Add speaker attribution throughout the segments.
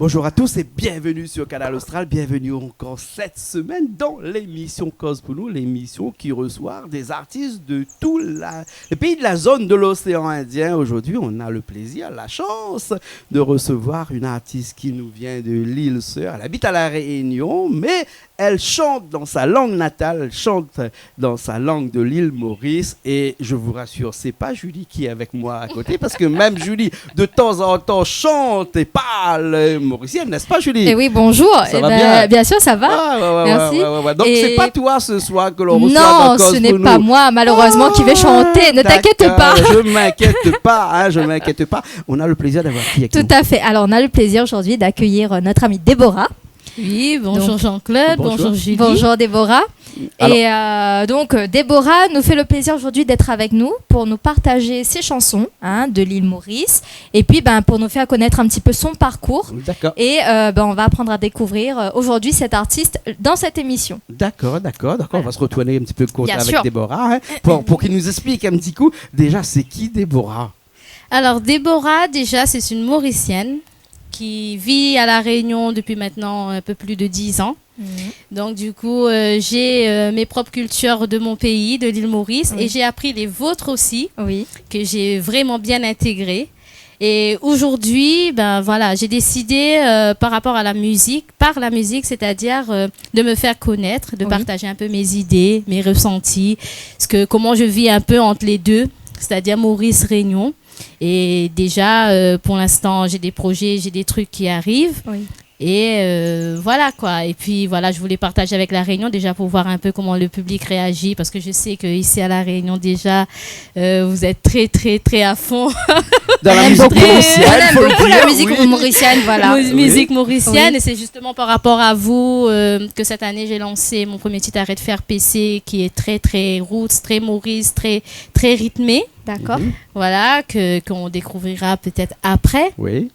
Speaker 1: Bonjour à tous et bienvenue sur Canal Austral. Bienvenue encore cette semaine dans l'émission Cause pour nous, l'émission qui reçoit des artistes de tous les pays de la zone de l'océan Indien. Aujourd'hui, on a le plaisir, la chance de recevoir une artiste qui nous vient de l'île Sœur. Elle habite à La Réunion, mais elle chante dans sa langue natale, elle chante dans sa langue de l'île Maurice. Et je vous rassure, c'est pas Julie qui est avec moi à côté, parce que même Julie, de temps en temps, chante et parle mauricienne, n'est-ce pas Julie?
Speaker 2: Eh oui, bonjour.
Speaker 1: Ça va bien?
Speaker 2: Bien sûr, ça va. Merci.
Speaker 1: Donc c'est pas toi ce soir que l'on reçoit
Speaker 2: non,
Speaker 1: dans Cause
Speaker 2: ce n'est
Speaker 1: pour
Speaker 2: pas
Speaker 1: nous.
Speaker 2: moi, malheureusement, qui vais chanter. Ne t'inquiète pas.
Speaker 1: Je m'inquiète pas, je m'inquiète pas. On a le plaisir d'avoir qui avec
Speaker 2: Tout
Speaker 1: nous?
Speaker 2: à fait. Alors, on a le plaisir aujourd'hui d'accueillir notre amie Déborah.
Speaker 3: Oui, bonjour
Speaker 2: Donc,
Speaker 3: Jean-Claude, bonjour Julie.
Speaker 2: Bonjour Déborah. Et donc Déborah nous fait le plaisir aujourd'hui d'être avec nous pour nous partager ses chansons de l'île Maurice et puis pour nous faire connaître un petit peu son parcours.
Speaker 1: D'accord.
Speaker 2: Et on va apprendre à découvrir aujourd'hui cet artiste dans cette émission.
Speaker 1: D'accord. On va se retourner un petit peu
Speaker 2: Bien
Speaker 1: avec
Speaker 2: sûr.
Speaker 1: Déborah pour qu'il nous explique un petit coup. Déjà, c'est qui Déborah?
Speaker 3: Alors Déborah, déjà, c'est une Mauricienne qui vit à La Réunion depuis maintenant un peu plus de 10 ans. Donc du coup, j'ai mes propres cultures de mon pays, de l'île Maurice, et j'ai appris les vôtres aussi, que j'ai vraiment bien intégrées. Et aujourd'hui, j'ai décidé par rapport à la musique, c'est-à-dire de me faire connaître, de partager un peu mes idées, mes ressentis, comment je vis un peu entre les deux, c'est-à-dire Maurice-Réunion. Et déjà, pour l'instant, j'ai des projets, j'ai des trucs qui arrivent. Et voilà quoi. Et puis voilà, je voulais partager avec La Réunion déjà pour voir un peu comment le public réagit, parce que je sais qu'ici à La Réunion déjà, vous êtes très très très à fond.
Speaker 1: Dans la musique mauricienne.
Speaker 2: On aime beaucoup la musique mauricienne, voilà.
Speaker 3: Musique mauricienne. Et c'est justement par rapport à vous que cette année j'ai lancé mon premier titre Arrête de faire PC, qui est très très roots, très Maurice, très très rythmé.
Speaker 2: D'accord.
Speaker 3: Voilà, qu'on découvrira peut-être après.
Speaker 1: Oui.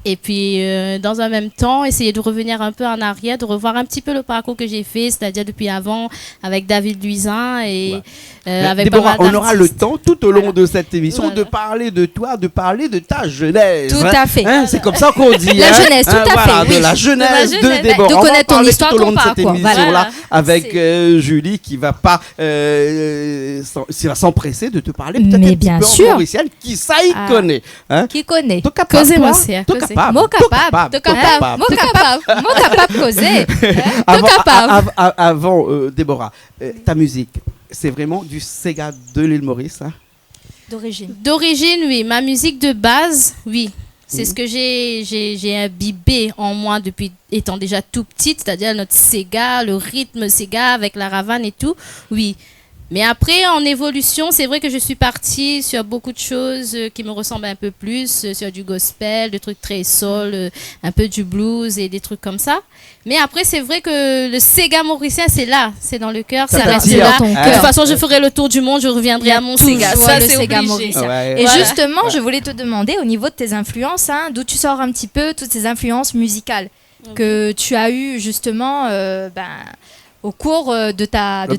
Speaker 3: Et puis, dans un même temps, essayer de revenir un peu en arrière, de revoir un petit peu le parcours que j'ai fait, c'est-à-dire depuis avant, avec David Luisin et avec
Speaker 1: Déborah,
Speaker 3: pas mal
Speaker 1: on aura le temps tout au long de cette émission de parler de toi, de parler de ta jeunesse.
Speaker 2: Tout à fait.
Speaker 1: C'est comme ça qu'on dit.
Speaker 2: La jeunesse, tout à fait.
Speaker 1: De la jeunesse de Déborah.
Speaker 2: De connaître ton histoire,
Speaker 1: tout au long
Speaker 2: ton
Speaker 1: de cette
Speaker 2: parcours.
Speaker 1: émission-là avec Julie qui va pas s'empresser de te parler peut-être
Speaker 2: mais
Speaker 1: un
Speaker 2: bien
Speaker 1: petit peu
Speaker 2: sûr.
Speaker 1: en mauricienne, qui ça y connaît.
Speaker 2: Qui connaît.
Speaker 1: T'es capable,
Speaker 3: Causez-moi,
Speaker 1: toi?
Speaker 3: c'est,
Speaker 1: T'es
Speaker 3: causez.
Speaker 1: capable.
Speaker 2: Mot capable. Causer.
Speaker 1: Avant, Déborah, ta musique, c'est vraiment du Sega de l'île Maurice, hein?
Speaker 3: D'origine, oui. Ma musique de base, oui. C'est ce que j'ai imbibé en moi depuis étant déjà tout petite, c'est-à-dire notre Sega, le rythme Sega avec la ravane et tout, oui. Mais après, en évolution, c'est vrai que je suis partie sur beaucoup de choses qui me ressemblent un peu plus, sur du gospel, des trucs très soul, un peu du blues et des trucs comme ça. Mais après, c'est vrai que le Sega mauricien, c'est là, c'est dans le cœur, ça reste là. De toute façon, je ferai le tour du monde, je reviendrai à mon Sega. Ça, c'est
Speaker 2: Sega
Speaker 3: obligé.
Speaker 2: mauricien.
Speaker 1: Ouais.
Speaker 2: Et justement, je voulais te demander, au niveau de tes influences, d'où tu sors un petit peu toutes ces influences musicales que tu as eues justement au cours de ta vie.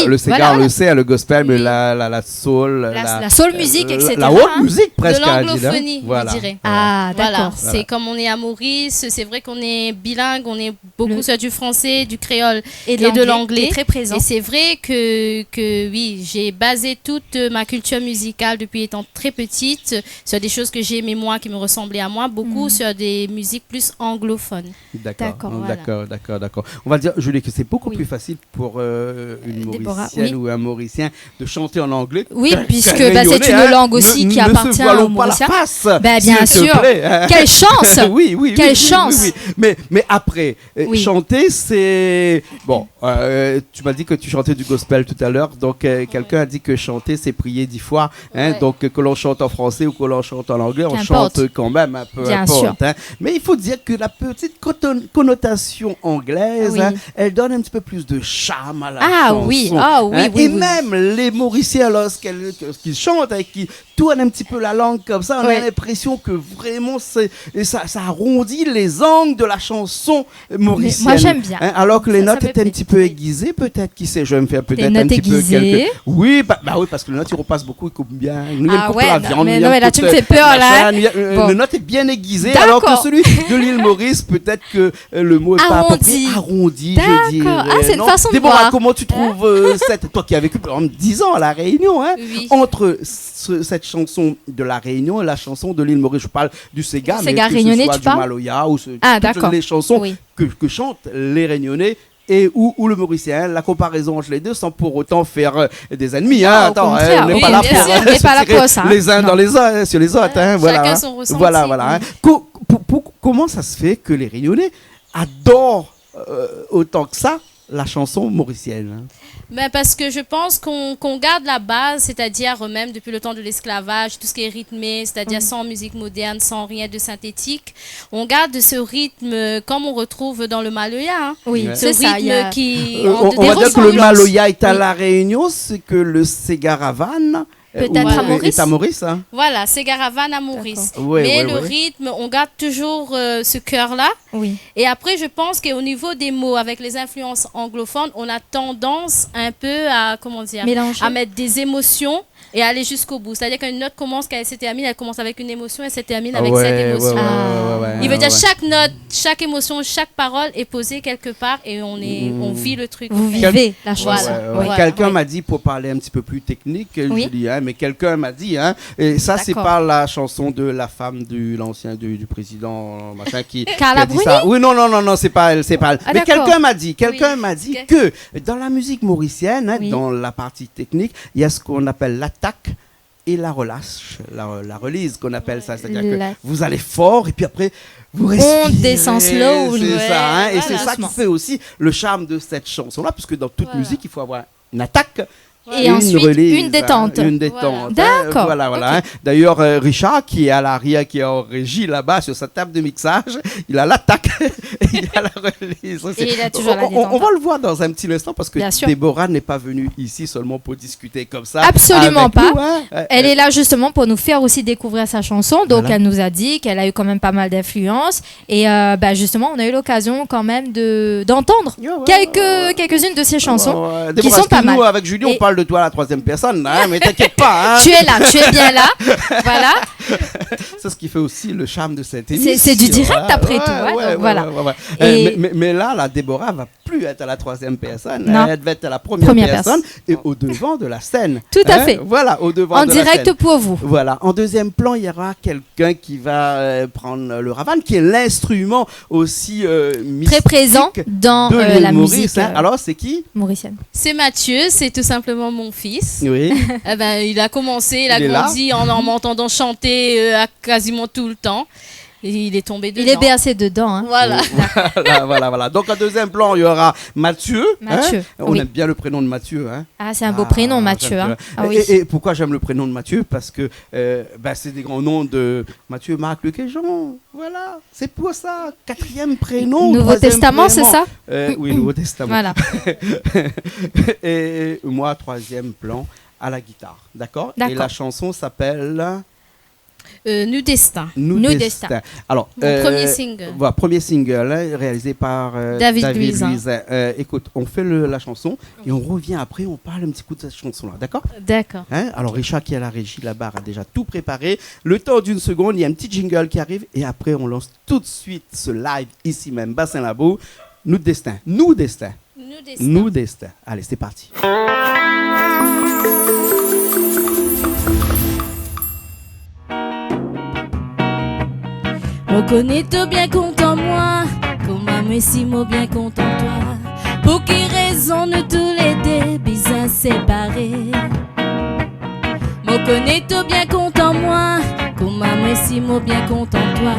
Speaker 1: Le Sega, on le sait, le gospel, mais la soul.
Speaker 2: La soul musique, etc.
Speaker 1: La haute musique, presque.
Speaker 3: De l'anglophonie,
Speaker 1: voilà.
Speaker 3: je dirais.
Speaker 2: Ah, d'accord.
Speaker 3: Voilà. C'est comme on est à Maurice, c'est vrai qu'on est bilingue, on est beaucoup sur du français, du créole et de l'anglais.
Speaker 2: Qui est très présent.
Speaker 3: Et c'est vrai que oui, j'ai basé toute ma culture musicale depuis étant très petite sur des choses que j'aimais moi, qui me ressemblaient à moi, beaucoup sur des musiques plus anglophones.
Speaker 1: D'accord.
Speaker 3: Voilà.
Speaker 1: On va dire, Julie, que c'est beaucoup plus facile pour une
Speaker 2: Déborah,
Speaker 1: Mauricienne ou un Mauricien de chanter en anglais.
Speaker 2: Oui, puisque c'est une langue aussi qui appartient aux Mauriciens. Bien sûr. Quelle chance.
Speaker 1: Oui.
Speaker 2: Quelle chance.
Speaker 1: Oui. Mais après, chanter, c'est... Bon, tu m'as dit que tu chantais du gospel tout à l'heure, donc quelqu'un a dit que chanter, c'est prier 10 fois. Donc que l'on chante en français ou que l'on chante en anglais, on chante quand même un peu.
Speaker 2: Bien sûr.
Speaker 1: Mais il faut dire que la petite connotation anglaise, elle donne un petit peu plus de charme à la
Speaker 2: Ah
Speaker 1: chanson.
Speaker 2: oui,
Speaker 1: Et même les Mauriciens, lorsqu'ils chantent et qu'ils tournent un petit peu la langue comme ça, on a l'impression que vraiment ça arrondit les angles de la chanson mauricienne.
Speaker 2: Moi j'aime bien.
Speaker 1: Alors que les notes étaient un petit peu aiguisées, peut-être, qui sait, je vais me faire peut-être un petit peu quelques... Oui, oui, parce que les notes, ils repassent beaucoup, ils coupent bien. Nous, ils coupent la viande.
Speaker 2: Mais là, tu me fais peur, là.
Speaker 1: Le note est bien aiguisé, alors que celui de l'île Maurice, peut-être que le mot est pas approprié. Arrondi, je dirais.
Speaker 2: Ah, c'est une façon de
Speaker 1: Déborah,
Speaker 2: voir.
Speaker 1: comment tu trouves toi qui as vécu par exemple 10 ans à La Réunion, entre cette chanson de La Réunion et la chanson de l'île Maurice, je parle du Sega, mais que
Speaker 2: réunionnais,
Speaker 1: ce soit du Maloya ou toutes les chansons que chantent les Réunionnais et ou le Mauricien, la comparaison entre les deux sans pour autant faire des ennemis.
Speaker 2: Attends, on n'est pas là pour ça.
Speaker 1: Les uns dans les uns sur les autres.
Speaker 3: Chacun son ressenti.
Speaker 1: Voilà. Comment ça se fait que les Réunionnais adorent autant que ça la chanson mauricienne?
Speaker 3: Parce que je pense qu'on garde la base, c'est-à-dire même depuis le temps de l'esclavage, tout ce qui est rythmé, c'est-à-dire sans musique moderne, sans rien de synthétique. On garde ce rythme comme on retrouve dans le Maloya.
Speaker 2: Oui,
Speaker 3: ce rythme qui...
Speaker 1: on va dire que le Maloya est à La Réunion, c'est que le Ségaravan...
Speaker 2: Peut-être à Maurice.
Speaker 1: Est à Maurice, hein.
Speaker 3: Voilà, Ségaravan à Maurice.
Speaker 1: Mais
Speaker 3: le rythme, on garde toujours ce cœur-là.
Speaker 2: Oui.
Speaker 3: Et après, je pense qu'au niveau des mots, avec les influences anglophones, on a tendance un peu à, à mettre des émotions et aller jusqu'au bout. C'est-à-dire qu'une note commence, quand elle se termine, elle commence avec une émotion et se termine avec cette émotion. Il veut dire chaque note, chaque émotion, chaque parole est posée quelque part et on vit le truc.
Speaker 2: Vous vivez la chanson.
Speaker 1: Quelqu'un m'a dit, pour parler un petit peu plus technique, je dis, mais quelqu'un m'a dit, et ça c'est pas la chanson de la femme de l'ancien du président machin qui
Speaker 2: Carla
Speaker 1: a dit ça. Oui, non, c'est pas elle, mais quelqu'un m'a dit que dans la musique mauricienne, dans la partie technique, il y a ce qu'on appelle l'attaque et la relâche, la release qu'on appelle ça, c'est-à-dire que vous allez fort et puis après vous respirez.
Speaker 2: On descend slow.
Speaker 1: C'est ça, et c'est ça qui fait aussi le charme de cette chanson-là, puisque dans toute musique, il faut avoir une attaque.
Speaker 2: Et ensuite,
Speaker 1: relise,
Speaker 2: une détente.
Speaker 1: Une détente.
Speaker 2: D'accord.
Speaker 1: Voilà. D'ailleurs, Richard, qui est à l'arrière, qui est en régie là-bas, sur sa table de mixage, il a l'attaque et il a la relise.
Speaker 2: Et il a toujours la détente.
Speaker 1: On va le voir dans un petit instant parce que Déborah n'est pas venue ici seulement pour discuter comme ça.
Speaker 2: Absolument pas. Elle est là justement pour nous faire aussi découvrir sa chanson. Donc, elle nous a dit qu'elle a eu quand même pas mal d'influence. Et justement, on a eu l'occasion quand même d'entendre quelques-unes de ses chansons qui sont pas mal.
Speaker 1: Nous, avec Julie, on parle de toi à la troisième personne, mais t'inquiète pas.
Speaker 2: Tu es là, tu es bien là. Voilà.
Speaker 1: C'est ce qui fait aussi le charme de cette émission.
Speaker 2: C'est du direct après tout. Voilà.
Speaker 1: Mais là, la Déborah va plus être à la troisième personne.
Speaker 2: Non.
Speaker 1: Elle va être à la première personne et au devant de la scène.
Speaker 2: Tout à fait.
Speaker 1: Voilà, au devant de la scène.
Speaker 2: En direct pour vous.
Speaker 1: Voilà. En deuxième plan, il y aura quelqu'un qui va prendre le ravan, qui est l'instrument aussi mystique
Speaker 2: très présent dans la musique.
Speaker 1: Alors, c'est qui?
Speaker 2: Mauricienne.
Speaker 3: C'est Mathieu, c'est tout simplement mon fils.
Speaker 1: Oui.
Speaker 3: Il a commencé, il a grandi en m'entendant chanter quasiment tout le temps. Et il est tombé dedans.
Speaker 2: Il est bercé dedans.
Speaker 3: Voilà.
Speaker 1: Voilà. Donc, en deuxième plan, il y aura Mathieu. On aime bien le prénom de Mathieu.
Speaker 2: Ah, c'est un beau prénom, Mathieu.
Speaker 1: Et pourquoi j'aime le prénom de Mathieu? Parce que c'est des grands noms de Mathieu, Marc, Luc et Jean. Voilà, c'est pour ça. 4e prénom.
Speaker 2: Nouveau Testament, c'est ça?
Speaker 1: Oui, Nouveau Testament.
Speaker 2: Voilà.
Speaker 1: Et moi, 3e plan à la guitare. D'accord. Et la chanson s'appelle...
Speaker 3: Nous Destin.
Speaker 1: Nous Destin. Alors,
Speaker 3: premier single.
Speaker 1: Voilà, premier single réalisé par
Speaker 3: David Luiz.
Speaker 1: Écoute, on fait la chanson et on revient après, on parle un petit coup de cette chanson-là, d'accord?
Speaker 3: D'accord.
Speaker 1: Alors, Richard qui est à la régie là-bas a déjà tout préparé. Le temps d'une seconde, il y a un petit jingle qui arrive et après, on lance tout de suite ce live ici même, Bassin Labo. Nous Destin. Nous Destin.
Speaker 3: Nous Destin.
Speaker 1: Nous Destin. Allez, c'est parti.
Speaker 3: On connaît tout bien content moi, comment moi si moi bien content toi. Pour qui raison nous tous les deux bizarres séparés. On connaît tout bien content moi, comment moi si moi bien content toi.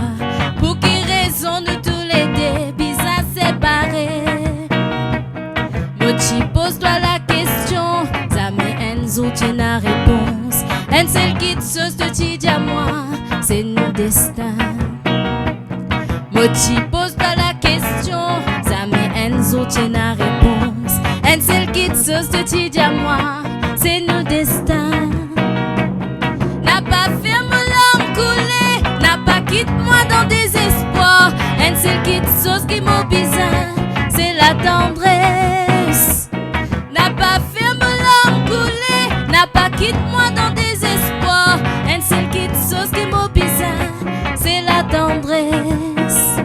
Speaker 3: Pour qui raison nous tous les deux bizarres séparés. Moi tu pose-toi la question, ça met Enzo tu n'as réponse. En celle qui te sauce de ti dis à moi, c'est nous destin. Moi tu poses pas la question, ça met Enzo tu n'as réponse. quitte sauce de Tidi à moi, c'est nos destins. N'a pas fait mon larme couler, n'a pas quitte moi dans désespoir. Un seul quitte sauce qui m'obise, c'est la tendresse. N'a pas fait mon larme couler, n'a pas quitte moi dans désespoir. Un seul quitte sauce qui m'obise, c'est la tendresse.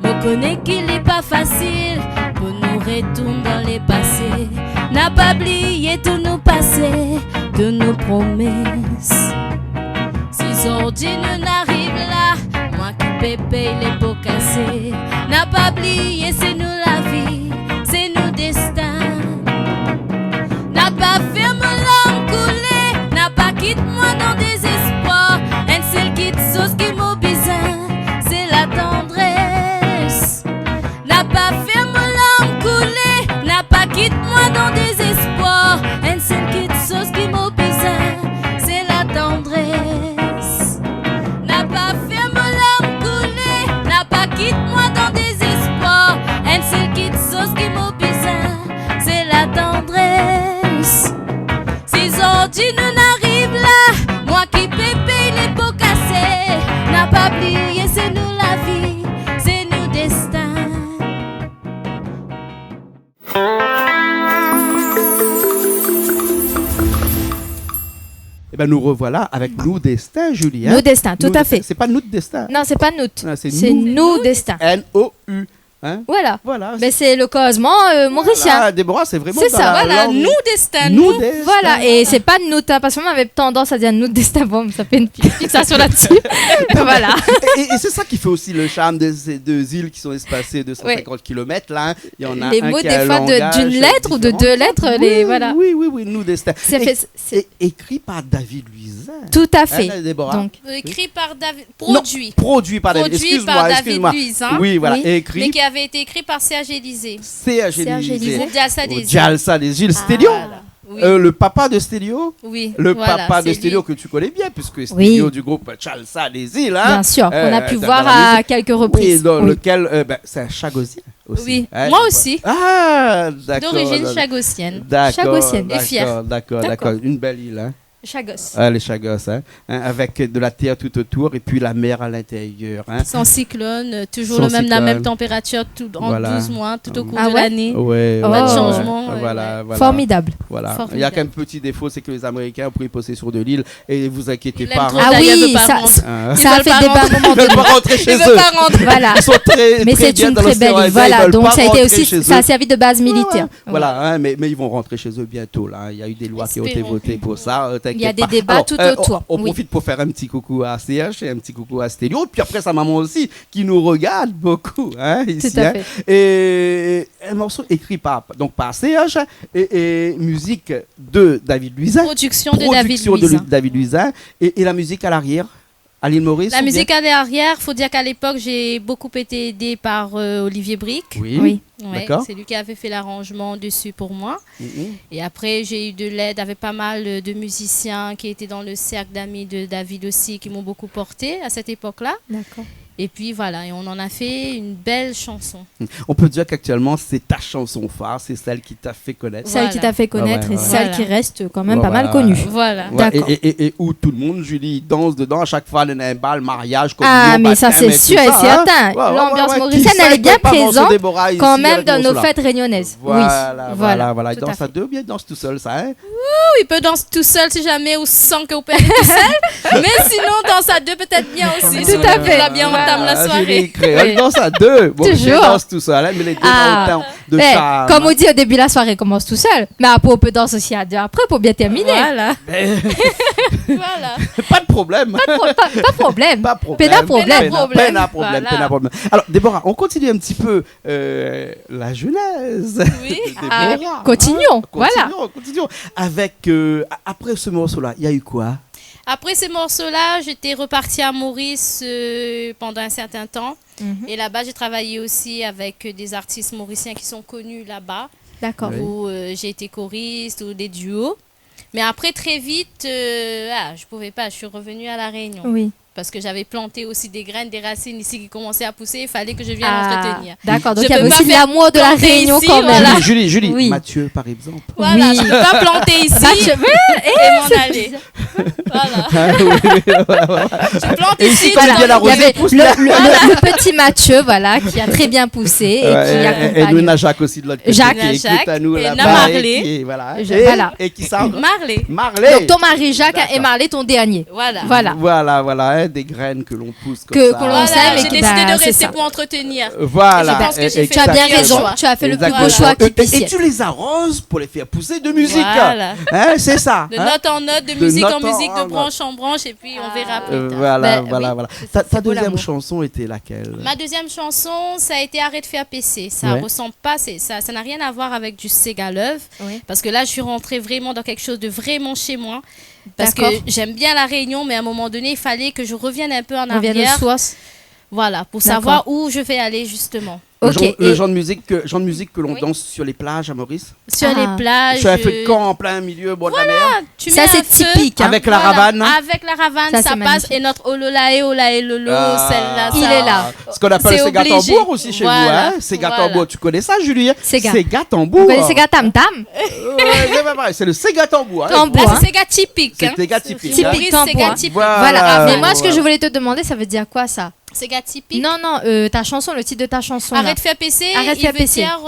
Speaker 3: Me connais qu'il n'est pas facile pour nous retourner dans les passés. N'a pas oublié tout nos passés, de nos promesses. Si ordinaire n'arrive là, moi qui peux payer les pots cassés. N'a pas oublié, c'est nous la vie, c'est nous destin. N'a pas fait mon larme couler, n'a pas quitte moi dans désespoir. Un seul quitte sauce qui m'obise, c'est la tendresse. N'a pas fait mon larme couler, n'a pas quitte moi dans désespoir. Un seul quitte sauce qui m'obise, c'est la tendresse. N'a pas fait mon larme couler, n'a pas quitte moi dans désespoir. Un seul quitte sauce qui m'obise, c'est la tendresse. Si ordinaire n'arrive là, moi qui peux payer les pots cassés. N'a pas oublié, c'est nous la vie, c'est nous destin.
Speaker 1: Eh ben nous revoilà avec Nous Destin, Julie.
Speaker 2: Nous Destin, tout à fait.
Speaker 1: C'est pas Nous Destin.
Speaker 2: Non, c'est pas nous.
Speaker 1: Ah, c'est
Speaker 2: C'est nous Destin.
Speaker 1: N-O-U. Hein?
Speaker 2: Voilà.
Speaker 1: Voilà.
Speaker 2: Mais c'est le causement mauricien.
Speaker 1: Voilà, Déborah, c'est vraiment
Speaker 2: C'est
Speaker 1: dans
Speaker 2: ça,
Speaker 1: la
Speaker 3: Voilà,
Speaker 1: langue-
Speaker 3: nous destin,
Speaker 1: Nous
Speaker 3: nous.
Speaker 1: Destin.
Speaker 2: Voilà, et c'est pas nous, parce que moi, j'avais tendance à dire nous Destin. Bon, ça fait une fixation là-dessus. Voilà.
Speaker 1: Et c'est ça qui fait aussi le charme de ces deux îles qui sont espacées de 150 km là. Hein. Il y en a
Speaker 2: Les
Speaker 1: un
Speaker 2: mots,
Speaker 1: qui
Speaker 2: des
Speaker 1: a un
Speaker 2: fois,
Speaker 1: langage
Speaker 2: d'une lettre ou de
Speaker 1: différent.
Speaker 2: deux lettres,
Speaker 1: Oui,
Speaker 2: voilà.
Speaker 1: oui, Nous Destin.
Speaker 2: C'est fait- c'est-
Speaker 1: Écrit par David Luisin.
Speaker 2: Tout à fait.
Speaker 1: Hein, Déborah?
Speaker 2: Donc,
Speaker 3: Écrit par David,
Speaker 1: Non,
Speaker 3: produit.
Speaker 1: produit par David.
Speaker 3: Produit
Speaker 1: Excuse-moi,
Speaker 3: par David
Speaker 1: excuse-moi.
Speaker 3: Luisin.
Speaker 1: Oui, voilà.
Speaker 2: Oui.
Speaker 3: Mais
Speaker 1: Écrit
Speaker 3: qui avait été écrit par Serge Élysée.
Speaker 1: CH
Speaker 2: Serge Élysée.
Speaker 3: Groupe Jalsa
Speaker 1: Au
Speaker 3: des îles.
Speaker 1: Jalsa des îles. Stelio.
Speaker 3: Voilà. Oui.
Speaker 1: Le papa de Stelio.
Speaker 3: Oui.
Speaker 1: Le
Speaker 3: Voilà,
Speaker 1: papa de
Speaker 3: c'est
Speaker 1: Stelio
Speaker 3: lui.
Speaker 1: que tu connais bien, puisque Stelio du groupe Jalsa des îles. Hein,
Speaker 2: bien sûr, qu'on a pu
Speaker 1: dans
Speaker 2: voir
Speaker 1: la
Speaker 2: à
Speaker 1: musique.
Speaker 2: quelques
Speaker 1: Oui,
Speaker 2: reprises.
Speaker 1: dans
Speaker 2: Oui.
Speaker 1: lequel c'est un chagosien aussi.
Speaker 3: Oui,
Speaker 1: hein.
Speaker 3: moi aussi.
Speaker 1: Ah, d'accord.
Speaker 3: D'origine chagossienne.
Speaker 1: D'accord,
Speaker 2: Chagossienne.
Speaker 3: Et fière.
Speaker 1: D'accord. Une belle île, hein.
Speaker 2: Chagos.
Speaker 1: Ah, les Chagos, hein, avec de la terre tout autour et puis la mer à l'intérieur. Hein.
Speaker 3: Sans cyclone, toujours
Speaker 1: Sans
Speaker 3: la
Speaker 1: cyclone.
Speaker 3: même température en
Speaker 1: Voilà.
Speaker 3: 12 mois, tout au cours
Speaker 2: Ah
Speaker 3: de
Speaker 2: ouais
Speaker 3: l'année.
Speaker 1: Ouais,
Speaker 2: Pas de
Speaker 3: changement, ouais,
Speaker 1: Voilà.
Speaker 2: Formidable.
Speaker 1: Voilà.
Speaker 3: Formidable.
Speaker 1: Il y a qu'un petit défaut, c'est que les Américains ont pris possession de l'île et vous inquiétez
Speaker 3: Ils
Speaker 1: pas.
Speaker 3: l'aiment trop,
Speaker 2: Ah
Speaker 3: d'ailleurs,
Speaker 2: oui,
Speaker 3: de pas
Speaker 2: ça,
Speaker 3: rendre.
Speaker 1: Hein.
Speaker 2: ça a
Speaker 3: veulent
Speaker 2: fait
Speaker 3: pas
Speaker 2: débat à un
Speaker 3: rentrer.
Speaker 2: moment
Speaker 1: Ils veulent
Speaker 2: donné.
Speaker 1: pas rentrer chez
Speaker 3: Ils
Speaker 1: eux.
Speaker 3: veulent pas rentrer.
Speaker 2: Voilà.
Speaker 1: Ils sont très,
Speaker 2: Mais
Speaker 1: très
Speaker 2: c'est
Speaker 1: bien
Speaker 2: une
Speaker 1: dans
Speaker 2: très belle
Speaker 1: l'océan
Speaker 2: île.
Speaker 1: Indien, ils
Speaker 2: Voilà,
Speaker 1: veulent
Speaker 2: donc
Speaker 1: pas
Speaker 2: ça a été
Speaker 1: rentrer
Speaker 2: aussi,
Speaker 1: chez
Speaker 2: ça a
Speaker 1: eux.
Speaker 2: servi de base militaire.
Speaker 1: Voilà, hein, mais ils vont rentrer chez eux bientôt. Là. Il y a eu des lois qui ont été
Speaker 3: Espérons.
Speaker 1: votées pour ça.
Speaker 2: Il y a
Speaker 1: t'inquiète
Speaker 2: des
Speaker 1: pas.
Speaker 2: débats tout autour.
Speaker 1: On
Speaker 2: Oui.
Speaker 1: profite pour faire un petit coucou à CH et un petit coucou à Stélio. Puis après, sa maman aussi, qui nous regarde beaucoup. Hein, ici,
Speaker 2: Tout à
Speaker 1: hein.
Speaker 2: fait.
Speaker 1: Et un morceau écrit par CH et musique de David Luisin.
Speaker 3: Production de David
Speaker 1: Production de
Speaker 3: Luisin.
Speaker 1: David Luisin. Et la musique à l'arrière, à l'île Maurice.
Speaker 3: La
Speaker 1: ou bien-
Speaker 3: musique à l'arrière, faut dire qu'à l'époque, j'ai beaucoup été aidée par Olivier Brick.
Speaker 1: Oui.
Speaker 2: Oui.
Speaker 3: Ouais,
Speaker 1: D'accord.
Speaker 3: c'est lui qui avait fait l'arrangement dessus pour moi.
Speaker 1: Mhm.
Speaker 3: Et après, j'ai eu de l'aide avec pas mal de musiciens qui étaient dans le cercle d'amis de David aussi, qui m'ont beaucoup porté à cette époque-là.
Speaker 2: D'accord.
Speaker 3: Et puis voilà, et on en a fait une belle chanson.
Speaker 1: On peut dire qu'actuellement, c'est ta chanson phare, c'est celle qui t'a fait connaître.
Speaker 2: Celle
Speaker 3: Voilà.
Speaker 2: qui t'a fait connaître
Speaker 1: Ah ouais,
Speaker 2: et
Speaker 1: ouais.
Speaker 2: celle
Speaker 3: Voilà.
Speaker 2: qui reste quand même
Speaker 1: Ouais,
Speaker 2: pas mal
Speaker 1: voilà.
Speaker 2: connue.
Speaker 3: Voilà.
Speaker 1: Ouais,
Speaker 2: D'accord.
Speaker 1: et où tout le monde, Julie, danse dedans. À chaque fois, il y a un bal, mariage,
Speaker 2: Ah,
Speaker 1: communion,
Speaker 2: mais ça
Speaker 1: baptême
Speaker 2: c'est
Speaker 1: tout
Speaker 2: sûr et
Speaker 1: ça, hein.
Speaker 2: certain.
Speaker 1: Ouais, ouais,
Speaker 2: L'ambiance
Speaker 1: ouais,
Speaker 2: mauricienne,
Speaker 1: qui
Speaker 2: elle est bien
Speaker 1: sait pas morceau
Speaker 2: présente
Speaker 1: Déborah ici
Speaker 2: quand même
Speaker 1: avec
Speaker 2: dans
Speaker 1: ce
Speaker 2: nos
Speaker 1: morceau-là.
Speaker 2: fêtes réunionnaises.
Speaker 1: Voilà,
Speaker 2: Oui,
Speaker 1: voilà.
Speaker 2: tout à
Speaker 1: Danse à
Speaker 2: fait.
Speaker 1: deux ou bien danse tout seul, ça, hein?
Speaker 3: Oui, il peut danser tout seul si jamais ou sans que vous payez tout seul. Mais sinon, danse à deux peut-être bien aussi.
Speaker 2: Tout
Speaker 3: si
Speaker 2: à
Speaker 3: on
Speaker 2: fait.
Speaker 3: a bien entame la
Speaker 1: Ah,
Speaker 3: soirée.
Speaker 1: Julie Créole danse à deux. Bon,
Speaker 2: Toujours.
Speaker 1: je danse tout seul, hein, mais les deux
Speaker 2: Ah.
Speaker 1: ont autant de
Speaker 2: Mais,
Speaker 1: charme.
Speaker 2: comme on dit au début, la soirée commence tout seul. Mais après, on peut danser aussi à deux après pour bien terminer.
Speaker 3: Voilà.
Speaker 1: Mais
Speaker 3: Voilà.
Speaker 1: pas de problème.
Speaker 2: Pas de problème.
Speaker 1: Pas de problème.
Speaker 2: Pénal problème.
Speaker 1: Peine à problème.
Speaker 3: Voilà.
Speaker 1: Peine à problème. Alors, Déborah, on continue un petit peu la genèse.
Speaker 3: Oui.
Speaker 1: de
Speaker 2: Ah,
Speaker 1: Déborah,
Speaker 2: continuons. Voilà.
Speaker 1: Continuons. Avec, après ce morceau-là, il y a eu quoi?
Speaker 3: Après ces morceaux-là, j'étais repartie à Maurice pendant un certain temps.
Speaker 2: Mhm.
Speaker 3: Et là-bas, j'ai travaillé aussi avec des artistes mauriciens qui sont connus là-bas,
Speaker 2: D'accord.
Speaker 1: Oui.
Speaker 3: où j'ai été choriste ou des duos. Mais après, très vite, je pouvais pas, je suis revenue à La Réunion.
Speaker 2: Oui.
Speaker 3: parce que j'avais planté aussi des graines, des racines ici qui commençaient à pousser. Il fallait que je vienne entretenir.
Speaker 2: D'accord, donc
Speaker 3: Je
Speaker 2: il y avait
Speaker 3: peux
Speaker 2: aussi
Speaker 3: pas faire
Speaker 2: l'amour de la
Speaker 3: planter
Speaker 2: Réunion
Speaker 3: ici,
Speaker 2: quand même.
Speaker 3: voilà.
Speaker 1: Julie,
Speaker 2: Oui.
Speaker 1: Mathieu par exemple.
Speaker 3: Voilà,
Speaker 2: Oui.
Speaker 3: je ne peux pas planter ici
Speaker 2: Mathieu,
Speaker 3: et m'en aller. Voilà. Je plante ici.
Speaker 1: Voilà.
Speaker 3: tout
Speaker 1: bien
Speaker 3: en-
Speaker 1: arrosé,
Speaker 2: il y avait
Speaker 1: pousse
Speaker 2: le,
Speaker 1: là.
Speaker 2: le petit Mathieu, voilà, qui a très bien poussé et qui
Speaker 1: Et
Speaker 2: accompagne.
Speaker 1: nous, on a Jacques aussi de l'autre côté.
Speaker 2: Jacques.
Speaker 1: qui écoute à nous
Speaker 3: Et
Speaker 1: là-bas.
Speaker 3: Marley.
Speaker 1: qui- Voilà.
Speaker 2: Voilà.
Speaker 1: Et qui sort
Speaker 3: Marley.
Speaker 1: Marley.
Speaker 2: Donc ton mari Jacques
Speaker 1: D'accord.
Speaker 2: et Marley, ton dernier.
Speaker 3: Voilà.
Speaker 2: Voilà.
Speaker 1: Hein, des graines que l'on pousse comme
Speaker 2: Que
Speaker 1: ça.
Speaker 2: l'on
Speaker 3: Voilà,
Speaker 2: sème et
Speaker 3: j'ai
Speaker 2: qui-
Speaker 3: décidé
Speaker 2: bah,
Speaker 3: de
Speaker 2: c'est
Speaker 3: rester
Speaker 2: ça.
Speaker 3: pour entretenir.
Speaker 1: Voilà.
Speaker 3: Je pense que j'ai fait
Speaker 2: Tu as bien
Speaker 3: Exactement.
Speaker 2: raison,
Speaker 3: Choix.
Speaker 2: tu as fait le
Speaker 1: Exactement.
Speaker 2: bon choix qui
Speaker 1: Et
Speaker 2: puisse.
Speaker 1: tu les arroses pour les faire pousser de musique.
Speaker 3: Voilà.
Speaker 1: Hein, c'est ça.
Speaker 3: De
Speaker 1: hein.
Speaker 3: note en note, de
Speaker 1: De
Speaker 3: musique en
Speaker 1: note en
Speaker 3: musique, de
Speaker 1: note.
Speaker 3: branche en branche, et puis on verra plus tard.
Speaker 1: Voilà,
Speaker 2: Ben,
Speaker 1: voilà,
Speaker 2: oui.
Speaker 1: voilà.
Speaker 2: C'est-
Speaker 1: Ta
Speaker 2: c'est beau
Speaker 1: deuxième
Speaker 2: l'amour.
Speaker 1: chanson était laquelle?
Speaker 3: Ma deuxième chanson, ça a été Arrête de faire PC. Ça
Speaker 1: Ouais.
Speaker 3: ressemble pas, ça n'a rien à voir avec du Sega Love.
Speaker 2: Oui.
Speaker 3: Parce que là, je suis rentrée vraiment dans quelque chose de vraiment chez moi. Parce que
Speaker 2: D'accord.
Speaker 3: j'aime bien la Réunion, mais à un moment donné, il fallait que je revienne un peu en
Speaker 2: On vient de
Speaker 3: arrière.
Speaker 2: source.
Speaker 3: Voilà, pour
Speaker 2: D'accord.
Speaker 3: savoir où je vais aller justement.
Speaker 2: Ok.
Speaker 1: Le
Speaker 2: et-
Speaker 1: genre de musique que l'on
Speaker 3: Oui.
Speaker 1: danse sur les plages à Maurice.
Speaker 3: Sur
Speaker 2: Ah.
Speaker 3: les plages.
Speaker 1: Sur un feu de camp en plein milieu au bord de la mer.
Speaker 3: Tu
Speaker 2: Ça
Speaker 3: mets
Speaker 2: c'est
Speaker 3: un feu,
Speaker 2: typique. hein.
Speaker 1: Avec la
Speaker 3: voilà,
Speaker 1: ravane.
Speaker 3: Avec la ravane,
Speaker 2: Ça,
Speaker 3: ça,
Speaker 2: c'est
Speaker 3: passe.
Speaker 2: magnifique.
Speaker 3: Et notre Olae Lolo,
Speaker 1: Ah.
Speaker 3: celle-là.
Speaker 2: Il
Speaker 3: ça-
Speaker 2: est là.
Speaker 1: Ce qu'on appelle
Speaker 3: C'est
Speaker 1: Sega
Speaker 3: obligé.
Speaker 1: Tambour aussi chez
Speaker 3: Voilà.
Speaker 1: vous. Hein? Sega
Speaker 3: Voilà.
Speaker 1: Tambour, tu connais ça, Julie?
Speaker 2: Sega.
Speaker 1: Tambour.
Speaker 2: Vous connaissez Gatam Tam
Speaker 1: C'est pas pareil, c'est le Sega Tambour. Hein?
Speaker 2: Tambour.
Speaker 3: Là,
Speaker 2: hein.
Speaker 3: c'est Sega typique.
Speaker 1: C'est
Speaker 3: hein.
Speaker 1: Sega typique,
Speaker 3: Sur
Speaker 1: hein.
Speaker 3: Maurice,
Speaker 2: Typique
Speaker 3: Sega
Speaker 2: tambour, hein.
Speaker 3: typique.
Speaker 2: Voilà. Mais moi, ce que
Speaker 1: voilà.
Speaker 2: je voulais te demander, ça veut dire quoi ça?
Speaker 3: Sega typique.
Speaker 2: Non, non, ta chanson, le titre de ta chanson. là.
Speaker 3: Arrête de faire PC.
Speaker 2: Arrête de
Speaker 3: il
Speaker 2: faire
Speaker 3: veut
Speaker 2: PC.
Speaker 3: dire,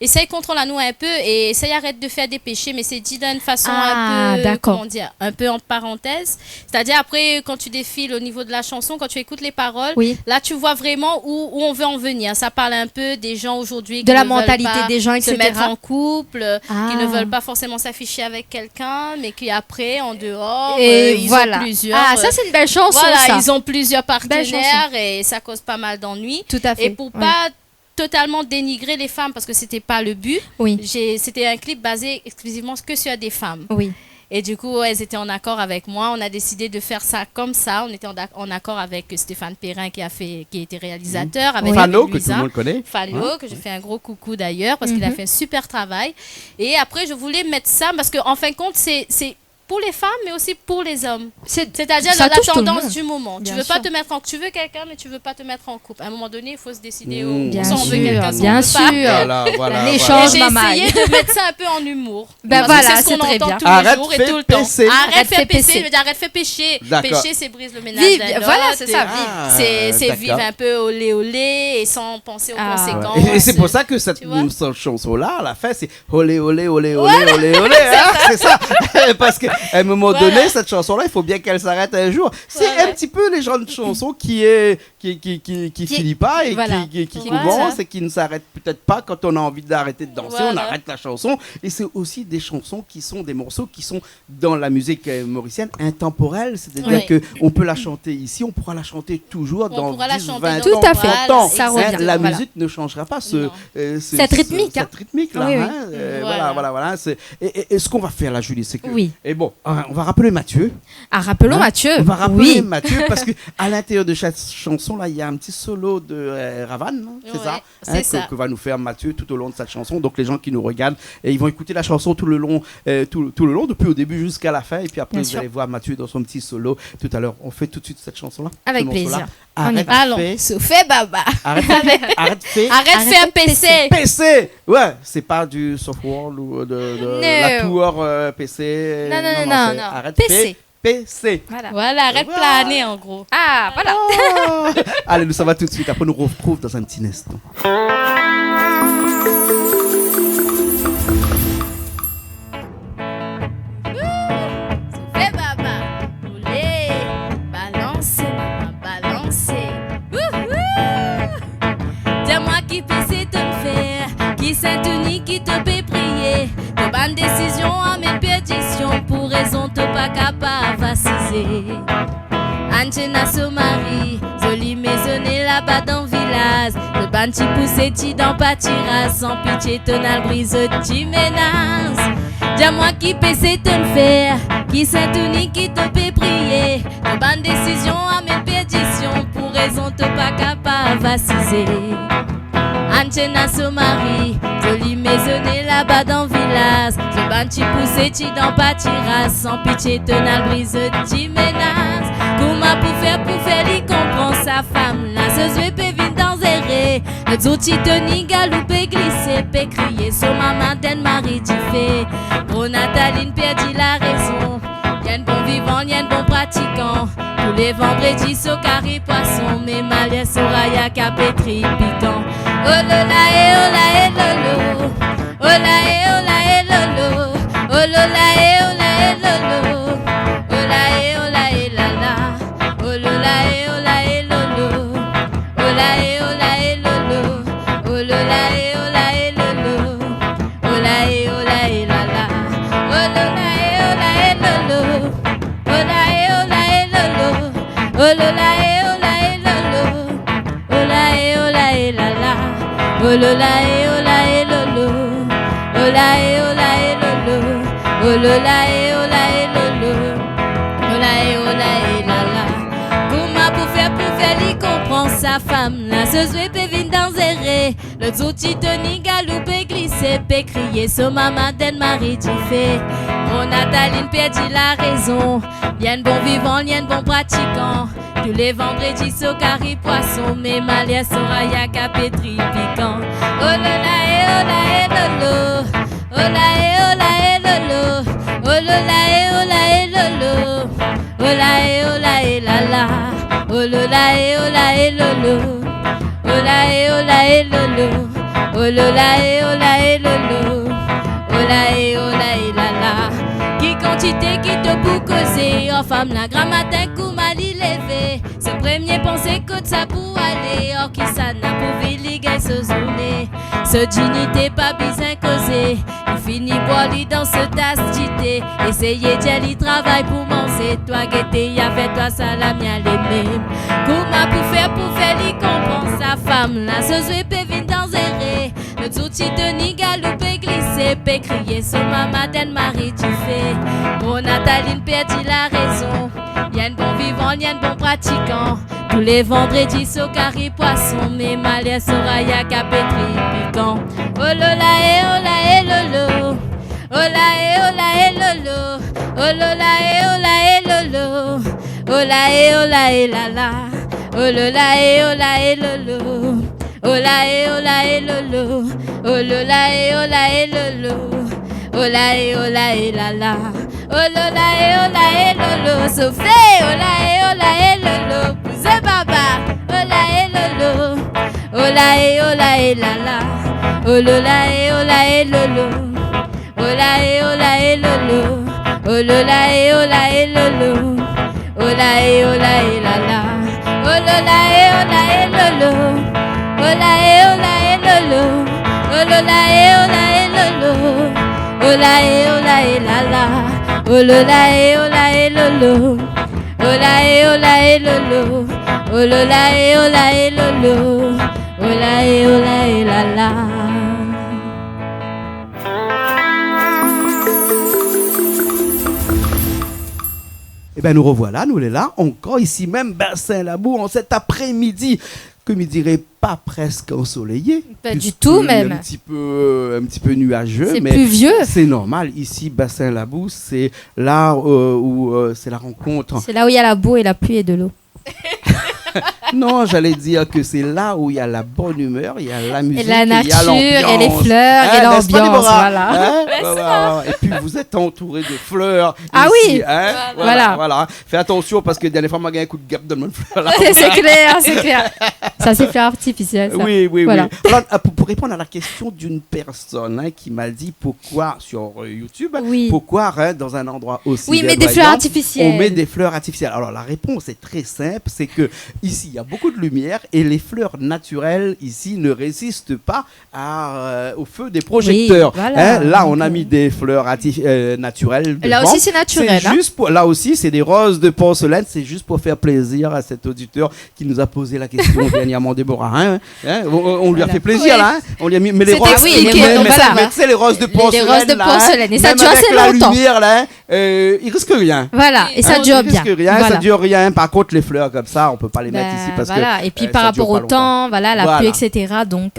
Speaker 3: essaye contrôle la nous un peu et essaye arrête de faire des péchés, mais c'est dit d'une façon
Speaker 2: Ah,
Speaker 3: un peu,
Speaker 2: d'accord.
Speaker 3: comment dire, un peu en parenthèse. C'est-à-dire après, quand tu défiles au niveau de la chanson, quand tu écoutes les paroles,
Speaker 2: Oui.
Speaker 3: là tu vois vraiment où on veut en venir. Ça parle un peu des gens aujourd'hui
Speaker 2: De
Speaker 3: qui
Speaker 2: la
Speaker 3: ne veulent
Speaker 2: mentalité
Speaker 3: pas
Speaker 2: des gens,
Speaker 3: se
Speaker 2: etc.
Speaker 3: mettre en couple,
Speaker 2: Ah.
Speaker 3: qui ne veulent pas forcément s'afficher avec quelqu'un, mais qui après, en dehors,
Speaker 2: Et
Speaker 3: ils
Speaker 2: voilà.
Speaker 3: ont plusieurs.
Speaker 2: Ah, ça c'est une belle chanson.
Speaker 3: voilà,
Speaker 2: ça.
Speaker 3: ils ont plusieurs
Speaker 2: Belle
Speaker 3: partenaires et ça cause pas mal d'ennuis.
Speaker 2: Tout à fait.
Speaker 3: Et pour
Speaker 2: Ouais.
Speaker 3: pas totalement dénigrer les femmes, parce que c'était pas le but,
Speaker 2: Oui.
Speaker 3: c'était un clip basé exclusivement que sur des femmes.
Speaker 2: Oui.
Speaker 3: Et du coup, elles étaient en accord avec moi. On a décidé de faire ça comme ça. On était en accord avec Stéphane Perrin qui était réalisateur. Avec
Speaker 1: Fano, que tout
Speaker 3: Louisa.
Speaker 1: le monde connaît.
Speaker 3: Fallot, que je fais un gros coucou d'ailleurs, parce qu'il a
Speaker 2: Mhm.
Speaker 3: fait un super travail. Et après, je voulais mettre ça, parce qu'en fin de compte, c'est pour les femmes, mais aussi pour les hommes. C'est-à-dire
Speaker 2: ça
Speaker 3: la
Speaker 2: touche tout le
Speaker 3: tendance
Speaker 2: monde.
Speaker 3: du moment.
Speaker 2: Bien
Speaker 3: tu veux pas
Speaker 2: sûr.
Speaker 3: te mettre en tu veux quelqu'un, mais tu veux pas te mettre en couple. À un moment donné, il faut se décider
Speaker 1: Bien
Speaker 3: soit on veut
Speaker 2: sûr,
Speaker 3: quelqu'un, soit on
Speaker 2: bien
Speaker 3: veut pas.
Speaker 2: sûr.
Speaker 1: Voilà.
Speaker 2: L'échange.
Speaker 3: Et j'ai
Speaker 2: Mamaï.
Speaker 3: essayé de mettre ça un peu en humour.
Speaker 2: Ben
Speaker 3: Parce que
Speaker 2: voilà,
Speaker 3: c'est ce qu'on
Speaker 2: c'est très
Speaker 3: entend
Speaker 2: bien.
Speaker 3: tous les
Speaker 1: Arrête
Speaker 3: jours et
Speaker 1: fait
Speaker 3: tout le temps.
Speaker 1: PC.
Speaker 3: Arrête
Speaker 2: fait
Speaker 3: fait PC,
Speaker 2: PC.
Speaker 3: je veux dire arrête fait pécher.
Speaker 1: D'accord.
Speaker 3: Pécher, c'est brise le ménage
Speaker 2: Vive,
Speaker 3: d'un
Speaker 2: voilà,
Speaker 3: autre.
Speaker 2: c'est ça, vive.
Speaker 1: Ah,
Speaker 3: C'est
Speaker 1: d'accord.
Speaker 3: vivre un peu olé olé et sans penser aux
Speaker 2: Ah.
Speaker 3: conséquences.
Speaker 1: Ouais. Et c'est pour ça que cette
Speaker 3: Tu vois
Speaker 1: chanson-là, à la fin, c'est olé, olé, olé, olé, olé, olé. Hein, c'est ça. Parce qu'à un moment
Speaker 3: Voilà.
Speaker 1: donné, cette chanson-là, il faut bien qu'elle s'arrête un jour. C'est
Speaker 3: Voilà.
Speaker 1: un petit peu les genres de chansons qui finit pas et
Speaker 2: Voilà.
Speaker 1: qui
Speaker 3: Voilà.
Speaker 1: commencent et qui ne s'arrêtent peut-être pas quand on a envie d'arrêter de danser. On
Speaker 3: Voilà.
Speaker 1: arrête la chanson. Et c'est aussi des chansons qui sont des morceaux qui sont dans la musique mauricienne intemporels. C'est-à-dire
Speaker 3: Oui.
Speaker 1: qu'on peut la chanter ici, on pourra la chanter toujours
Speaker 3: On
Speaker 1: dans
Speaker 3: pourra la
Speaker 1: 10,
Speaker 3: chanter
Speaker 1: 20
Speaker 2: Tout
Speaker 1: ans,
Speaker 2: à fait.
Speaker 1: 30 ans.
Speaker 2: Ça
Speaker 1: Hein,
Speaker 2: revient.
Speaker 1: la
Speaker 2: Voilà.
Speaker 1: musique ne changera pas
Speaker 3: Non.
Speaker 2: Cette rythmique, hein.
Speaker 1: cette rythmique là.
Speaker 2: Oui, oui.
Speaker 1: Hein, voilà. Et ce qu'on va faire là, Julie, c'est que.
Speaker 2: Oui.
Speaker 1: Et bon, on va rappeler Mathieu.
Speaker 2: Ah, rappelons
Speaker 1: Hein,
Speaker 2: Mathieu.
Speaker 1: On va rappeler
Speaker 2: Oui.
Speaker 1: Mathieu parce que à l'intérieur de chaque chanson là, il y a un petit solo de Ravane, hein, c'est
Speaker 3: Ouais,
Speaker 1: ça,
Speaker 3: c'est ça.
Speaker 1: que va nous faire Mathieu tout au long de cette chanson. Donc les gens qui nous regardent, et ils vont écouter la chanson tout le long, depuis au début jusqu'à la fin, et puis après
Speaker 2: Bien
Speaker 1: vous
Speaker 2: sûr.
Speaker 1: allez voir Mathieu dans son petit solo tout à l'heure. On fait tout de suite cette chanson là.
Speaker 2: Avec plaisir. On y
Speaker 1: Arrête
Speaker 2: va.
Speaker 3: Allons,
Speaker 1: fait,
Speaker 3: Sophie Baba.
Speaker 1: arrête fait.
Speaker 3: Arrête
Speaker 2: Arrête
Speaker 3: faire
Speaker 2: de
Speaker 3: PC.
Speaker 1: PC. Ouais, c'est pas du software ou de la
Speaker 2: No.
Speaker 1: tour PC.
Speaker 2: Non,
Speaker 1: c'est
Speaker 2: non.
Speaker 1: Arrête
Speaker 3: PC.
Speaker 1: fait PC.
Speaker 2: Voilà.
Speaker 3: Voilà, arrête
Speaker 1: Voilà.
Speaker 3: planer en gros.
Speaker 2: Ah, voilà.
Speaker 1: Oh. Allez, nous ça va tout de suite. Après, nous retrouve dans un petit instant.
Speaker 3: Sophie Baba. Roulez, balancez, maman, balancez. Wouhou. Dis-moi qui PC te me faire, qui s'intuni, qui te peut prier. De bonne décision à mes perditions, pour raison te pas capable vaciser. Angena so mari, joli maisonnée là-bas dans le village. Le ban ti poussé ti dans pâtiras, sans pitié tonal brise ti menace. Dis-moi qui peut te le faire, qui s'intuni, qui te peut prier. De bonne décision à mes perditions, pour raison te pas capable vaciser. Angena so mari, joli maisonnée là-bas dans le village. Le ban ti poussé ti dans pâtiras, sans pitié tonal brise ti menace. Comment pour faire lui comprendre sa femme là, ce souhait peut venir dans zéré. Le zouti teni galouper glisser, peut crier sur maman d'un mari du fait. Gros Nataline perdit la raison. Y'a un bon vivant, y'a un bon pratiquant. Tous les vendredis, so carré poisson. Mais malien, Soraya, capétri, piquant. Oh là là, et oh là, et lolo. Oh là, et oh là, et lolo. Oh là là, et oh là, et lolo. Oh là, et oh là, et la la. Oh là là, et oh là, et lolo. Oh là, et oh là, et lolo. Oh là là, et oh là, et lolo. Oh là, et oh là, et la la. Oh là là, et oh là, et lolo. Oh là, et oh là, et lolo. Oh là là, et oh là, et lolo. Oh là, et oh là, et la la. Oh là là, et oh là, et lolo. Oh là, et oh là, et lolo. Oh là là, et oh là, et lolo. Oh là, et oh là, et la la. Comment pour faire lui comprendre sa femme là, ce souhait peut venir dans zéré. Le zouti teni galouper glisser, peut crier sur maman d'un mari du fait. Oh Nataline perdit la raison. Y'a un bon vivant, y'a un bon pratiquant. Tous les vendredis, so carré poisson. Mais malien, Soraya, capétri, piquant. Oh là là, et oh là, et lolo. Oh là, et oh là, et lolo. Oh là là, et oh là, et lolo. Oh là, et oh là, et la la. Oh là là, et oh là, et lolo. Oh là, et oh là, et lolo. Oh là là, et oh là, et lolo. Oh là, et oh là, et la la. Qui quantité qui te pour causer. Oh femme, la grand matin, coup mal levé. Ce premier pensée que ça pour aller. Oh qui ça n'a pour viliger ce journée. Ce dignité pas besoin causer. Il finit boire lui dans ce tasse d'ité. Essayez d'y travail pour manger. Toi guetter, y'a fait toi salam, y'a les mêmes. Comment pour faire lui comprendre sa femme là. Ce souhait peut venir dans zéré. Le zouti teni galouper glisser, peut crier sur maman d'un mari du fait. Bon Nataline perdit la raison. Y'a un bon vivant, y'a un bon pratiquant. Tous les vendredis, so carré poisson. Mais malien, Soraya, capétri, piquant. Oh là là, et oh là, et lolo. Oh là, et oh là, et lolo. Oh là là, et oh là, et lolo. Oh là, et oh là, et la la. Oh là là, et oh là, et lolo. Oh là, et oh là, et lolo. Oh là là, et oh là, et lolo. Oh là, et oh là, et la la. Oh là là, et oh là, et lolo. Soufflez, oh là, et oh là, et lolo. Poussez baba, oh là, et lolo. Oh là, et oh là, et la la. Oh là là, et oh là, et lolo. Oh là, et oh là, et lolo. Oh là là, et oh là, et lolo. Oh là, et oh là, et la la. Oh là là, et oh là, et lolo. Oh là, et oh là, et lolo. Oh là là, et oh là, et lolo. Oh là, et oh là, et la la. Oh là là, et oh là, et lolo. Oh là, et oh là, et lolo. Oh là là, et oh là, et lolo. Oh là, et oh là, et la la.
Speaker 1: Eh bien, nous revoilà, nous les là, encore ici même, Bassin-Labou, en cet après-midi, que me dirait pas presque ensoleillé.
Speaker 2: Pas du tout, même.
Speaker 1: Un petit peu nuageux,
Speaker 2: c'est
Speaker 1: mais
Speaker 2: pluvieux.
Speaker 1: c'est normal. Ici, Bassin-Labou, c'est là où c'est la rencontre.
Speaker 2: C'est là où il y a la boue et la pluie et de l'eau.
Speaker 1: Non, j'allais dire que c'est là où il y a la bonne humeur, il y a la musique,
Speaker 2: Et la nature,
Speaker 1: il y a
Speaker 2: et les fleurs, et l'ambiance, voilà.
Speaker 1: Voilà. Et puis vous êtes entouré de fleurs.
Speaker 2: Ah
Speaker 1: ici,
Speaker 2: oui,
Speaker 1: hein. Voilà. Fais attention parce que la dernière fois, m'a gagné un coup de gap dans mon fleur. Là.
Speaker 2: c'est clair. Ça, c'est fleurs artificielles. Ça.
Speaker 1: Oui.
Speaker 2: Voilà.
Speaker 1: Alors, pour répondre à la question d'une personne qui m'a dit pourquoi sur YouTube, pourquoi dans un endroit aussi.
Speaker 2: Oui, mais des fleurs artificielles.
Speaker 1: On met des fleurs artificielles. Alors la réponse est très simple, c'est que ici il y a beaucoup de lumière et les fleurs naturelles ici ne résistent pas au feu des projecteurs.
Speaker 2: Oui, voilà.
Speaker 1: Là on a mis des fleurs naturelles.
Speaker 2: Là aussi c'est naturel.
Speaker 1: Là aussi c'est des roses de porcelaine. C'est juste pour faire plaisir à cet auditeur qui nous a posé la question dernièrement, Déborah. On lui a fait plaisir là. On lui a mis mais les roses. Mais les roses de porcelaine.
Speaker 2: Les roses de porcelaine. Et ça dure assez
Speaker 1: longtemps.
Speaker 2: La
Speaker 1: lumière là, il risque rien.
Speaker 2: Voilà. Et ça dure bien.
Speaker 1: Ça dure rien. Par contre les fleurs comme ça on peut pas les mettre ici parce que
Speaker 2: et puis par rapport au temps, la pluie, etc. Donc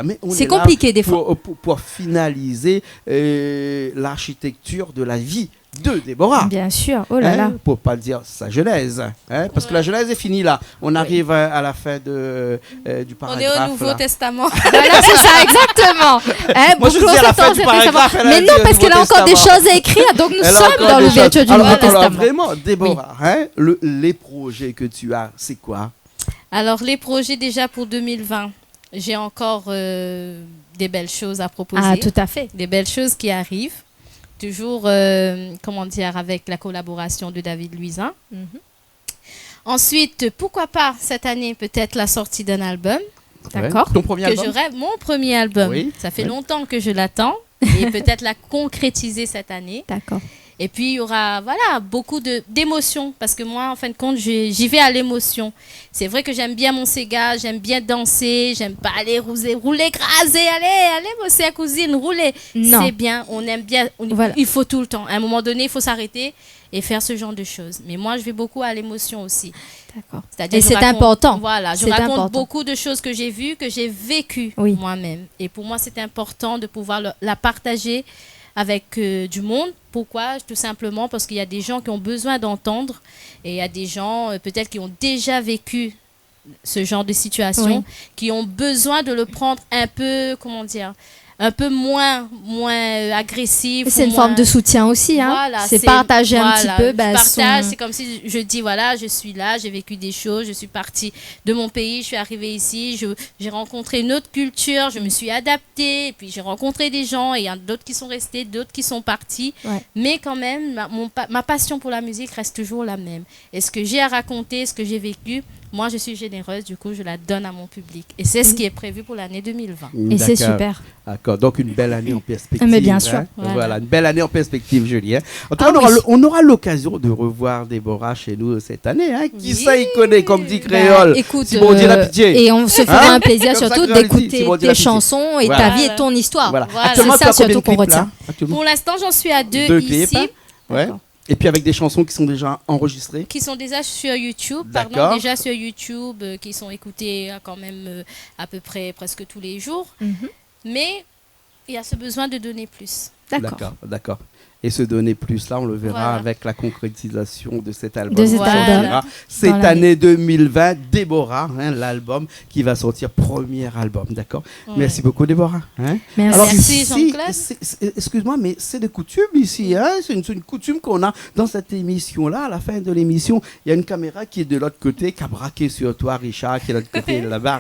Speaker 1: Mais
Speaker 2: c'est compliqué des fois.
Speaker 1: Pour finaliser l'architecture de la vie de Déborah.
Speaker 2: Bien sûr, oh là là.
Speaker 1: Pour pas dire sa genèse, parce que la genèse est finie là. On arrive à la fin du paragraphe.
Speaker 3: On est au Nouveau Testament.
Speaker 2: Voilà, c'est ça, exactement.
Speaker 1: Moi, je dis à la fin du paragraphe.
Speaker 2: Mais non, parce qu'elle a encore des choses à écrire, donc nous sommes dans l'ouverture du Nouveau Testament.
Speaker 1: Alors vraiment, Déborah, les projets que tu as, c'est quoi?
Speaker 3: Alors, les projets déjà pour 2020, j'ai encore des belles choses à proposer.
Speaker 2: Ah, tout à fait.
Speaker 3: Des belles choses qui arrivent. Toujours, comment dire, avec la collaboration de David Luisin. Ensuite, pourquoi pas cette année, peut-être la sortie d'un album.
Speaker 2: D'accord.
Speaker 1: Ton premier album?
Speaker 3: Je rêve, mon premier album.
Speaker 1: Oui.
Speaker 3: Ça fait longtemps que je l'attends et peut-être la concrétiser cette année.
Speaker 2: D'accord.
Speaker 3: Et puis, il y aura beaucoup d'émotions parce que moi, en fin de compte, j'y vais à l'émotion. C'est vrai que j'aime bien mon Sega, j'aime bien danser, j'aime pas aller rouler, craser, allez, bosser à cousine, rouler. C'est bien, on aime bien, il faut tout le temps. À un moment donné, il faut s'arrêter et faire ce genre de choses. Mais moi, je vais beaucoup à l'émotion aussi.
Speaker 2: D'accord.
Speaker 3: C'est-à-dire,
Speaker 2: et c'est important.
Speaker 3: Voilà, je raconte beaucoup de choses que j'ai vues, que j'ai vécues moi-même. Et pour moi, c'est important de pouvoir la partager avec du monde. Pourquoi? Tout simplement parce qu'il y a des gens qui ont besoin d'entendre et il y a des gens peut-être qui ont déjà vécu ce genre de situation, qui ont besoin de le prendre un peu, comment dire, un peu moins agressif.
Speaker 2: C'est une forme de soutien aussi.
Speaker 3: Voilà,
Speaker 2: c'est partager un petit peu.
Speaker 3: C'est comme si je dis, voilà, je suis là, j'ai vécu des choses, je suis partie de mon pays, je suis arrivée ici, j'ai rencontré une autre culture, je me suis adaptée, et puis j'ai rencontré des gens, et il y en a d'autres qui sont restés, d'autres qui sont partis. Mais quand même, ma passion pour la musique reste toujours la même. Et ce que j'ai à raconter, ce que j'ai vécu, moi, je suis généreuse, du coup, je la donne à mon public. Et c'est ce qui est prévu pour l'année 2020.
Speaker 2: Et c'est super.
Speaker 1: D'accord, donc une belle année en perspective.
Speaker 2: Mais bien sûr.
Speaker 1: Voilà, une belle année en perspective, Julie. En tout cas, on aura l'occasion de revoir Déborah chez nous cette année. Qui ça, il connaît, comme dit Créole.
Speaker 2: Écoute,
Speaker 1: si bon, dit la pitié.
Speaker 2: Et on se fera un plaisir surtout d'écouter tes chansons et ta vie et ton histoire.
Speaker 1: Voilà.
Speaker 2: C'est ça surtout qu'on retient.
Speaker 3: Pour l'instant, j'en suis à 2 ici.
Speaker 1: Ouais. Et puis avec des chansons qui sont déjà enregistrées.
Speaker 3: Qui sont déjà sur YouTube, qui sont écoutées quand même à peu près presque tous les jours. Mais il y a ce besoin de donner plus.
Speaker 1: D'accord. Et se donner plus, là, on le verra avec la concrétisation de cet album. Cette année 2020, Déborah, l'album qui va sortir, premier album, d'accord. Merci beaucoup, Déborah.
Speaker 3: Merci, Jean-Claude.
Speaker 1: Excuse-moi, mais c'est de coutume ici. C'est une coutume qu'on a dans cette émission-là. À la fin de l'émission, il y a une caméra qui est de l'autre côté, qui a braqué sur toi, Richard, qui est de l'autre côté là-bas.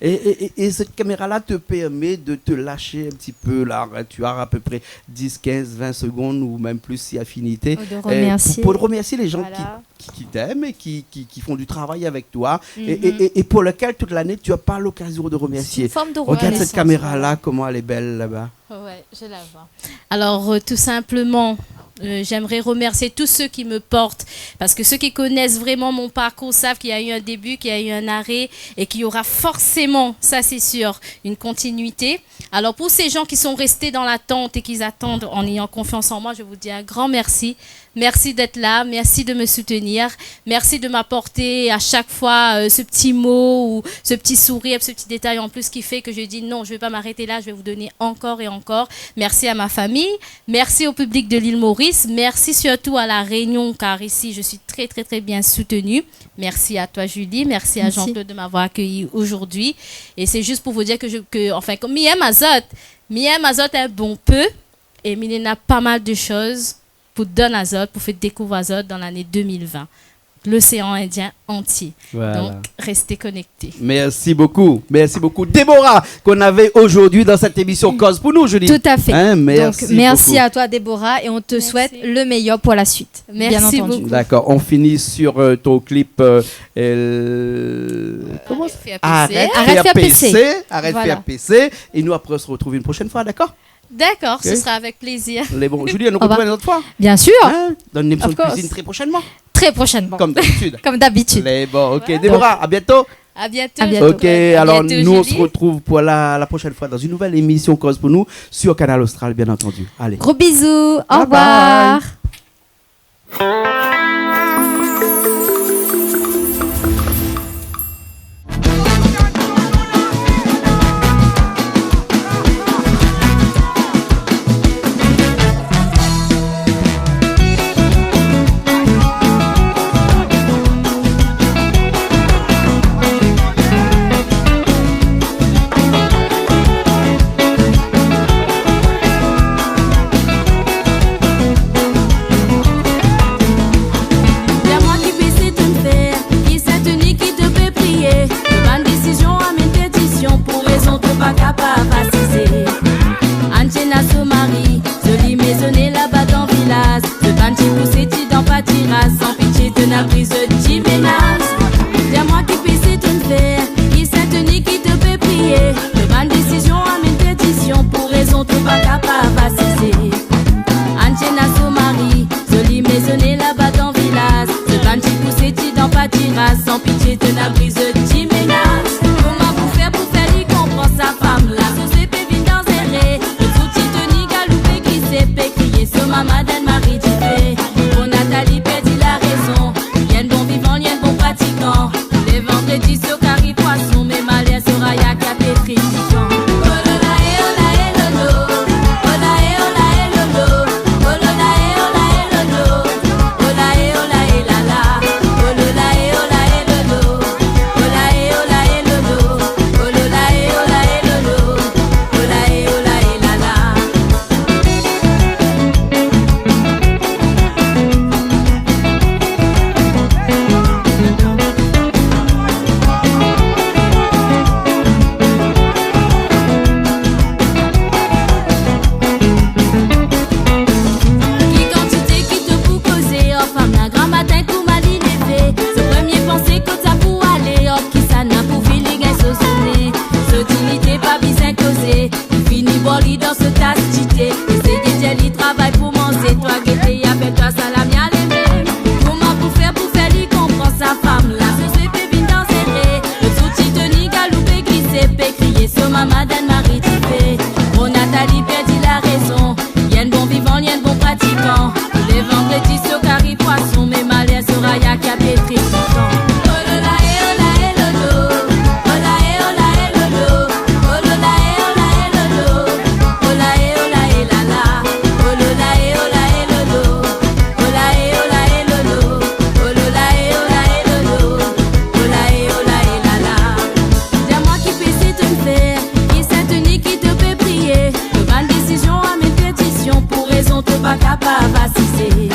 Speaker 1: Et cette caméra-là te permet de te lâcher un petit peu. Là, tu as à peu près 10, 15, 20 secondes ou même plus si affinité pour remercier les gens qui t'aiment et qui font du travail avec toi et pour lequel toute l'année tu n'as pas l'occasion de remercier. Regarde cette caméra là, comment elle est belle là-bas.
Speaker 3: Ouais, je la vois. Alors tout simplement, j'aimerais remercier tous ceux qui me portent, parce que ceux qui connaissent vraiment mon parcours savent qu'il y a eu un début, qu'il y a eu un arrêt et qu'il y aura forcément, ça c'est sûr, une continuité. Alors pour ces gens qui sont restés dans l'attente et qui attendent en ayant confiance en moi, je vous dis un grand merci. Merci d'être là, merci de me soutenir, merci de m'apporter à chaque fois ce petit mot ou ce petit sourire, ce petit détail en plus qui fait que je dis non, je ne vais pas m'arrêter là, je vais vous donner encore et encore. Merci à ma famille, merci au public de l'île Maurice, merci surtout à La Réunion car ici je suis très très très bien soutenue. Merci à toi Julie, merci à Jean-Claude de m'avoir accueilli aujourd'hui. Et c'est juste pour vous dire comme Miem Azot est un bon peu et il a pas mal de choses pour donner Azot, pour faire découvrir Azot dans l'année 2020. L'océan Indien entier. Donc, restez connectés.
Speaker 1: Merci beaucoup. Déborah, qu'on avait aujourd'hui dans cette émission Cause pour nous, Julie.
Speaker 2: Tout à fait.
Speaker 1: Merci
Speaker 2: à toi, Déborah, et on te souhaite le meilleur pour la suite.
Speaker 3: Merci beaucoup.
Speaker 1: D'accord, on finit sur ton clip. Comment Arrête faire PC. Et nous, après, on se retrouve une prochaine fois, d'accord?
Speaker 3: D'accord, ce sera avec plaisir.
Speaker 1: Julie, on nous retrouve une autre fois.
Speaker 2: Bien sûr.
Speaker 1: Dans une émission de cuisine très prochainement.
Speaker 2: Très prochainement.
Speaker 1: Comme d'habitude.
Speaker 2: Ok,
Speaker 1: Déborah, à bientôt.
Speaker 3: À bientôt.
Speaker 1: Ok, alors nous on se retrouve pour la prochaine fois dans une nouvelle émission Cause pour nous sur Canal Austral, bien entendu. Allez.
Speaker 2: Gros bisous. Au revoir.
Speaker 3: son mari, jolie maisonnée là-bas dans le village. Le bandit poussé dans Patira, sans pitié de la prise de ménage. Dis-moi qui peut c'est une faire, qui s'est tenu qui te peut prier. Le ban décision amène pétition pour raison tout pas capable d'assister. Angela son mari, jolie maisonnée là-bas dans le village. Le bandit poussé dans Patira, sans pitié de la prise de ménage. Comment vous faire lui comprendre sa femme là? Maman d'un mari d'idée. Pour Nathalie perdit la raison. Y'en bon vivant, y'en bon pratiquant. Les vendredis sur carré poisson, mais malais sur Aya qui a pétri du temps. Pour raison, tout pas capable d'assister.